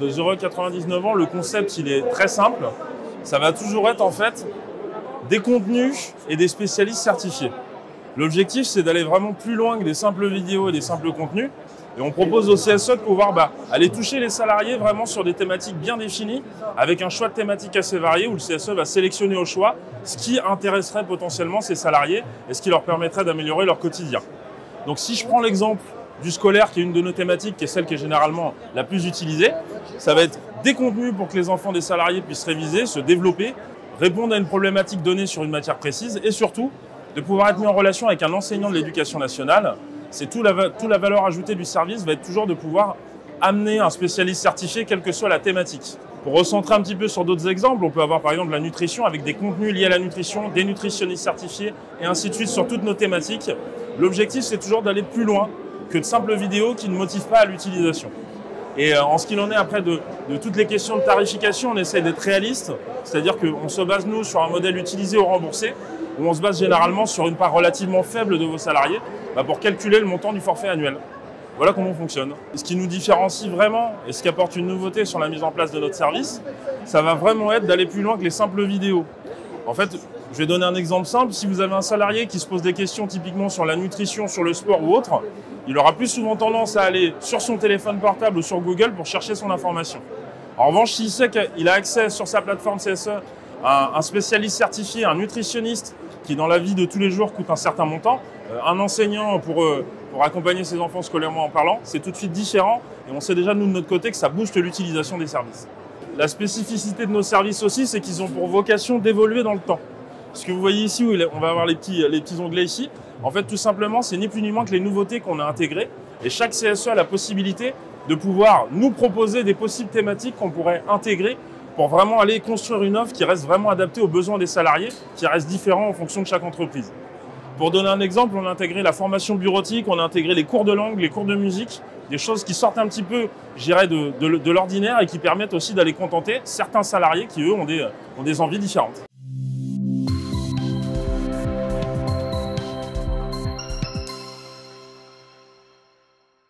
De 0 à 99 ans, le concept il est très simple. Ça va toujours être en fait des contenus et des spécialistes certifiés. L'objectif c'est d'aller vraiment plus loin que des simples vidéos et des simples contenus. Et on propose au CSE de pouvoir aller toucher les salariés vraiment sur des thématiques bien définies, avec un choix de thématiques assez varié où le CSE va sélectionner au choix ce qui intéresserait potentiellement ces salariés et ce qui leur permettrait d'améliorer leur quotidien. Donc si je prends l'exemple du scolaire, qui est une de nos thématiques, qui est celle qui est généralement la plus utilisée, ça va être des contenus pour que les enfants des salariés puissent réviser, se développer, répondre à une problématique donnée sur une matière précise et surtout de pouvoir être mis en relation avec un enseignant de l'éducation nationale. C'est toute la valeur ajoutée du service va être toujours de pouvoir amener un spécialiste certifié, quelle que soit la thématique. Pour recentrer un petit peu sur d'autres exemples, on peut avoir par exemple la nutrition avec des contenus liés à la nutrition, des nutritionnistes certifiés et ainsi de suite sur toutes nos thématiques. L'objectif, c'est toujours d'aller plus loin que de simples vidéos qui ne motivent pas à l'utilisation. Et en ce qu'il en est après de toutes les questions de tarification, on essaie d'être réaliste, c'est-à-dire qu'on se base nous sur un modèle utilisé ou remboursé, où on se base généralement sur une part relativement faible de vos salariés pour calculer le montant du forfait annuel. Voilà comment on fonctionne. Ce qui nous différencie vraiment et ce qui apporte une nouveauté sur la mise en place de notre service, ça va vraiment être d'aller plus loin que les simples vidéos. En fait, je vais donner un exemple simple. Si vous avez un salarié qui se pose des questions typiquement sur la nutrition, sur le sport ou autre, il aura plus souvent tendance à aller sur son téléphone portable ou sur Google pour chercher son information. En revanche, s'il sait qu'il a accès sur sa plateforme CSE à un spécialiste certifié, un nutritionniste qui dans la vie de tous les jours coûte un certain montant, un enseignant pour accompagner ses enfants scolairement en parlant, c'est tout de suite différent et on sait déjà nous de notre côté que ça booste l'utilisation des services. La spécificité de nos services aussi, c'est qu'ils ont pour vocation d'évoluer dans le temps. Ce que vous voyez ici, où on va avoir les petits onglets ici, en fait tout simplement c'est ni plus ni moins que les nouveautés qu'on a intégrées et chaque CSE a la possibilité de pouvoir nous proposer des possibles thématiques qu'on pourrait intégrer pour vraiment aller construire une offre qui reste vraiment adaptée aux besoins des salariés, qui reste différent en fonction de chaque entreprise. Pour donner un exemple, on a intégré la formation bureautique, on a intégré les cours de langue, les cours de musique, des choses qui sortent un petit peu, je dirais, de l'ordinaire et qui permettent aussi d'aller contenter certains salariés qui, eux, ont des envies différentes.